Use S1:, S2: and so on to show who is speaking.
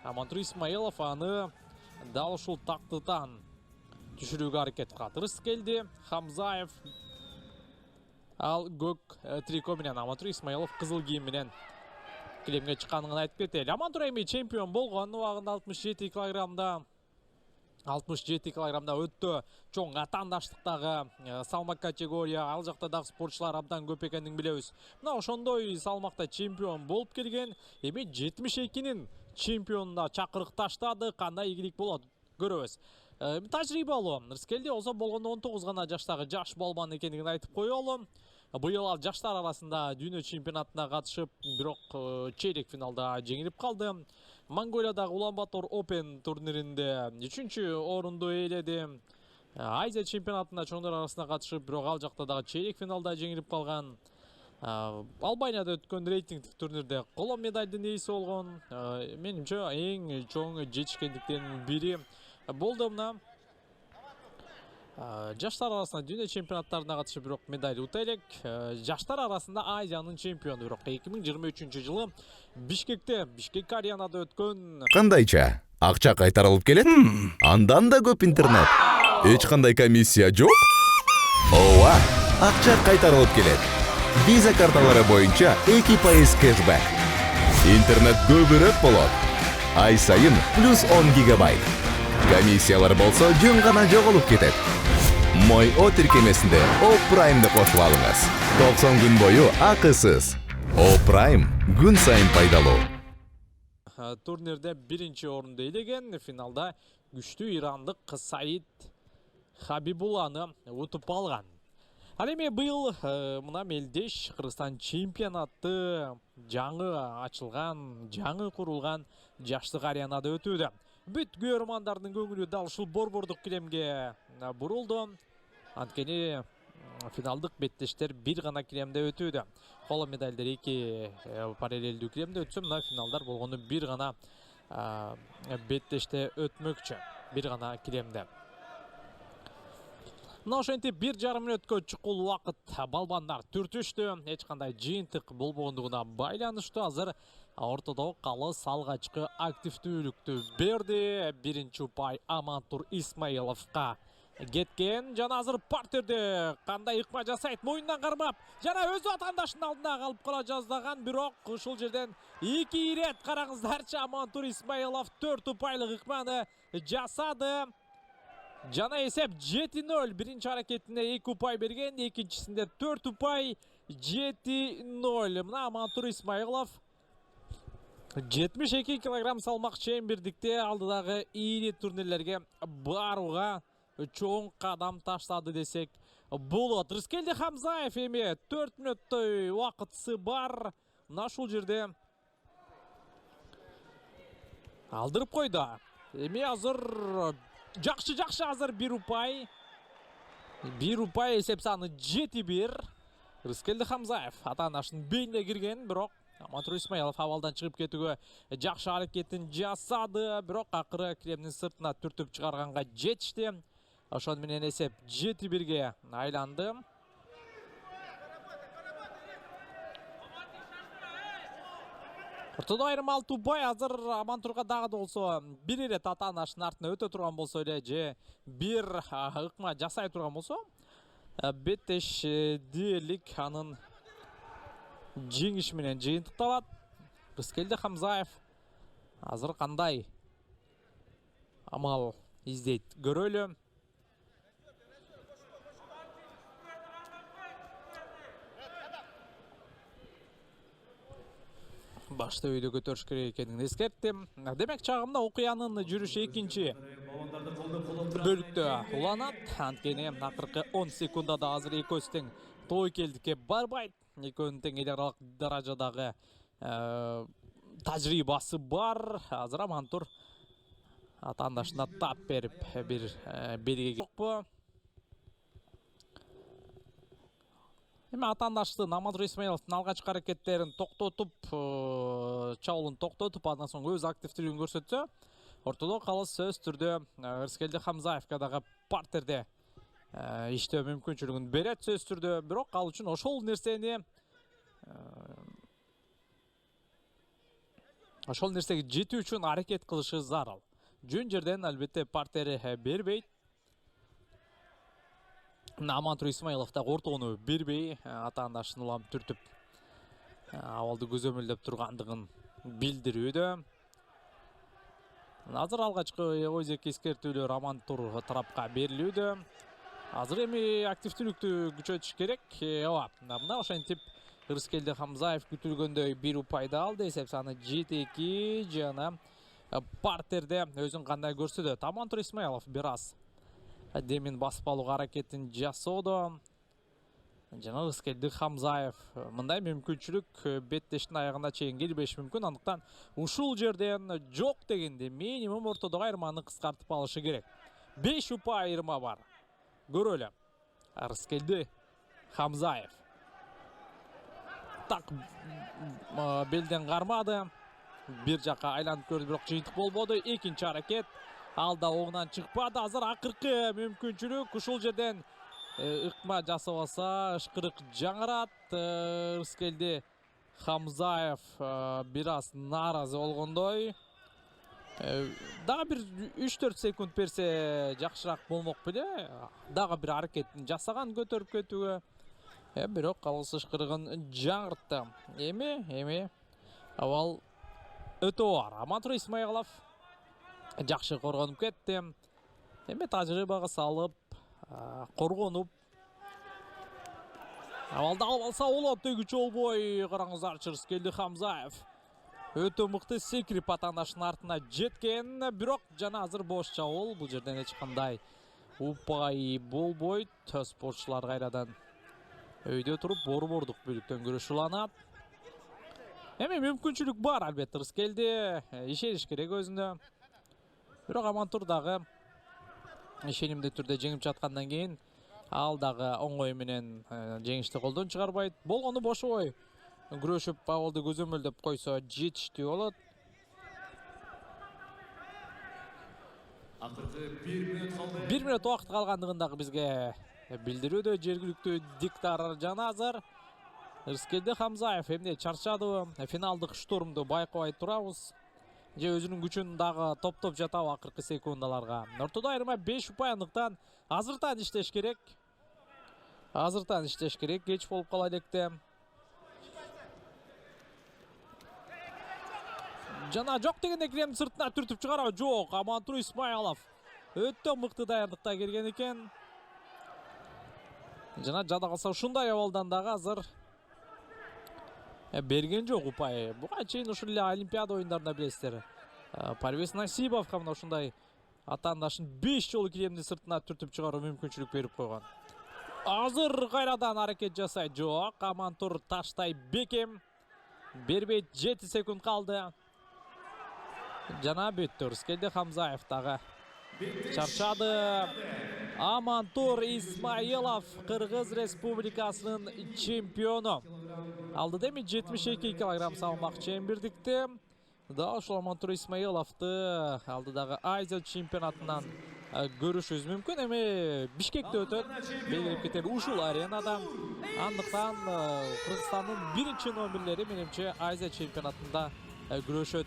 S1: Амантур Исмаилов аны дал ушул тактытан түшүрүүгө аракет кылат. Рыскелди Хамзаев ал көк трико менен, Амантур Исмаилов кызыл кийим менен килемге чыкканын айтып кетели. Амантур эми чемпион болгон убагында 67 килограммда өтө чоң атаандаштыктагы салмак категория. Ал жакта дагы спортчулар абдан көп экенин билебиз. Мына ошондой салмакта чемпион болуп келген. Эми 72-нин чемпионуна чакырык таштады. Кандай ийгилик болот көрөбүз. Тажрыйбалуу Рыскелди болсо болгондо 19 гана жаштагы жаш балбан экенин айтып коелу. Быйыл ал жаштар арасында дүйнө чемпионатына катышып, бирок чейрек финалда жеңилип калды. Монголиядагы Улан-Батор Open турниринде 3-чү орунду ээледи. Азия чемпионатында чоңдор арасында катышып, бирок ал жакта дагы чейрек финалда жеңилип калган. Албанияда өткөн рейтингдик турнирде коло медалдын ээси болгон. Менимче эң чоң жетишкендиктин бири болду. Мына жаштар арасында дүйнө чемпионаттарына катышып, бирок медаль ута элек. Жаштар арасында Азиянын чемпиону, бирок 2023-жылы Бишкекте, Бишкек аренада өткөн.
S2: Кандайча? Акча кайтарылып келет? Андан да көп интернет. Эч кандай комиссия жок? Ооба, акча кайтарылып келет. Виза карталары боюнча 2% кэшбэк. Интернет көбүрөөк болот. Ай сайын плюс 10 гигабайт. Комиссиялар болсо жөн гана жоголуп кетет. Мой О тиркемесинде О Праймды кошуп алыңыз. 90 күн бою акысыз. О Прайм күн сайын пайдалуу.
S1: Турнирде биринчи орунду ээлеген, финалда күчтүү ирандык Саид Хабибулланы утуп алган. Ал эми быйыл мына мелдеш Кыргызстан чемпионаты жаңы ачылган, жаңы курулган жаштык аренада өтүүдө. Бүт көрөрмандардын көңүлү дал ушул борбордук килемге бурулду. Анткени финалдык беттештер бир гана килемде өтүүдө. Коло медалдер 2 параллелдүү килемде өтсө, мына финалдар болгону бир гана беттеште өтмөкчү. Бир гана килемде. Мына ошентип 1,5 мүнөткө чукул убакыт балбандар түртүштү. Эч кандай жыйынтык болбогондугуна байланыштуу. Азыр ортодо калыс алгачкы активдүүлүктү берди. Биринчи упай Амантур Исмаиловго кеткен. Жана азыр партерде кандай ыкма жасайт, моюндан кармап, жана өз атаандашынын алдына калып кала жаздаган, бирок ушул жерден 2 ирет караңыздарчы. Амантур Исмаилов 4 упайлык ыкманы жасады. Жана эсеп 7-0. Биринчи аракетинде 2 упай берген, экинчисинде 4 упай 7-0. Мына Амантур Исмаилов 72 килограмм салмак чембирдикте алдыдагы ири турнирлерге барууга чоң кадам таштады десек болот. Рыскелди Хамзаев эми 4 мүнөттөй убакытысы бар. Мына ушул жерде алдырып койду. Эми азыр жакшы азыр 1 упай. 1 упай эсеп саны 7-1. Рыскелди Хамзаев атаандашынын бейине кирген, бирок Амантур Исмаилов абалдан чыгып кетүүгө жакшы аракетин жасады, бирок акыры килемдин сыртына түртүп чыгарганга жетишти. Ошон менен эсеп 7-1ге айланды. Ортодо айрым 6 упай. Азыр Амантурга дагы да болсо бир ирет атаандашынын артына өтө турган болсо эле, же бир ыкма жасай турган болсо, беттеш дээрлик анын жеңиши менен жыйынтыкталат. Рыскелди Хамзаев азыр кандай амал издейт көрөлү. Башты өйдө көтөрүш керек экенин эскерттим. Демек чагымда окуянын жүрүшү экинчи бөлүктө уланат. Анткени акыркы 10 секундада азыр экөөсү тең тобокелдикке барбайт. Экөөнүн тең эл аралык даражадагы тажрыйбасы бар. Азыр Амантур атаандашына тап берип бир белгиге жокпу. Эми атаандаштын Амантур Исмаиловдун алгачкы аракеттерин токтотуп, чабуулун токтотуп, андан соң өз активдүүлүгүн көрсөтсө, ортодо калыс сөз түрдө Рыскелди Хамзаевга дагы партерде иштөө мүмкүнчүлүгүн берет сөз түрдө. Бирок ал үчүн ошол нерсени ошол нерсеге жетүү үчүн аракет кылышы зарыл. Жөн жерден албетте партери бербейт. Амантур Исмаилов да ортоону бербей, атаандашын улам түртүп абалды көзөмөлдөп тургандыгын билдирүүдө. Азыр алгачкы ойзек эскертүүлөр Амантур тарапка берилүүдө. Азыр эми активдүүлүктү күчөтүш керек. Мына ошентип Ырыскелди Хамзаев күтүлгөндөй бир упайды алды. Эсеп саны 7-2 жана партерде өзүн кандай көрсөтөт. Амантур Исмаилов бир аз демин басып алууга аракетин жасоодо. Жана Ырыскелди Хамзаев мындай мүмкүнчүлүк беттештин аягына чейин келбеши мүмкүн. Андыктан ушул жерден жок дегенде минимум ортодогу айырманы кыскартып алышы керек. 5 упай айырма бар. Көрөлү. Ырыскелди Хамзаев. Так белден кармады. Бир жака айланып көрдү, бирок жыйынтык болбоду. Экинчи аракет. Алда оңунан чыкпады. Азыр акыркы мүмкүнчүлүк ушул жерден ыкма жасабаса ышкырык жаңырат. Ырыскелди Хамзаев бир аз нааразы болгондой. Дагы бир 3-4 секунд берсе жакшыраак болмок беле. Дагы бир аракетин жасаган көтөрүп кетүүгө. Бирок калыс ышкырыгын жаңыртты. Эми абал өтө бар. Амантур Исмаилов жакшы коргонуп кетти. Эми тажрыйбага салып, коргонуп абалды алып алса болот. Төгүчү болбой караңыздарчы, Ырыскелди Хамзаев өтө мыкты секирип атаандашынын артына жеткен. Бирок жана азыр бош чабуул. Бул жерден эч кандай упай болбойт. Спортчулар кайрадан өйдө туруп борбордук бөлүктөн күрөш уланат. Эми мүмкүнчүлүк бар албетте. Ырыскелди ишениш керек өзүнө. Бирок Амантур дагы ишенимдүү түрдө жеңип жаткандан кийин ал дагы оңой менен жеңишти колдон чыгарбайт. Болгону бош ой күрөшүп абалды көзөмөлдөп койсо жетиштүү болот.
S3: Акыркы 1 мүнөт калды.
S1: 1 мүнөт убакыт калгандыгын дагы бизге билдирүүдө жергиликтүү диктор жана азыр Ырыскелди Хамзаев эмне чарчадыбы? Финалдык штурмду байкабай турабыз. Же өзүнүн күчүн дагы топтоп жатабы акыркы секундаларга. Ортодо айырма 5 упай, андыктан азыртан иштеш керек. Кеч болуп кала электе. Жана жок дегенде кремдин сыртына түртүп чыгарабы? Жок. Амантур Исмаилов өтө мыкты даярдыкта келген экен. Жана жада калса ушундай абалдан дагы азыр берген жок упай. Буга чейин ушул эле Олимпиада оюндарында билесиздер. Парвиз Насиповго мына ушундай атаандашын 5 жолу кремдин сыртына түртүп чыгаруу мүмкүнчүлүк берип койгон. Азыр кайрадан аракет жасайт. Жок, Амантур таштай бекем. Бербейт, 7 секунд калды. Жана бүттү. Ырыскелди Хамзаев дагы чарчады. Амантур Исмаилов Кыргыз Республикасынын чемпиону. Алды эми 72 кг салмак чембирдикти. Да ошол Амантур Исмаиловду алдыдагы Азия чемпионатынан көрүшүбүз мүмкүн. Эми Бишкекте өтөт. Белгилеп кетели ушул аренада. Андыктан Кыргызстандын биринчи номерлери менимче Азия чемпионатында күрөшөт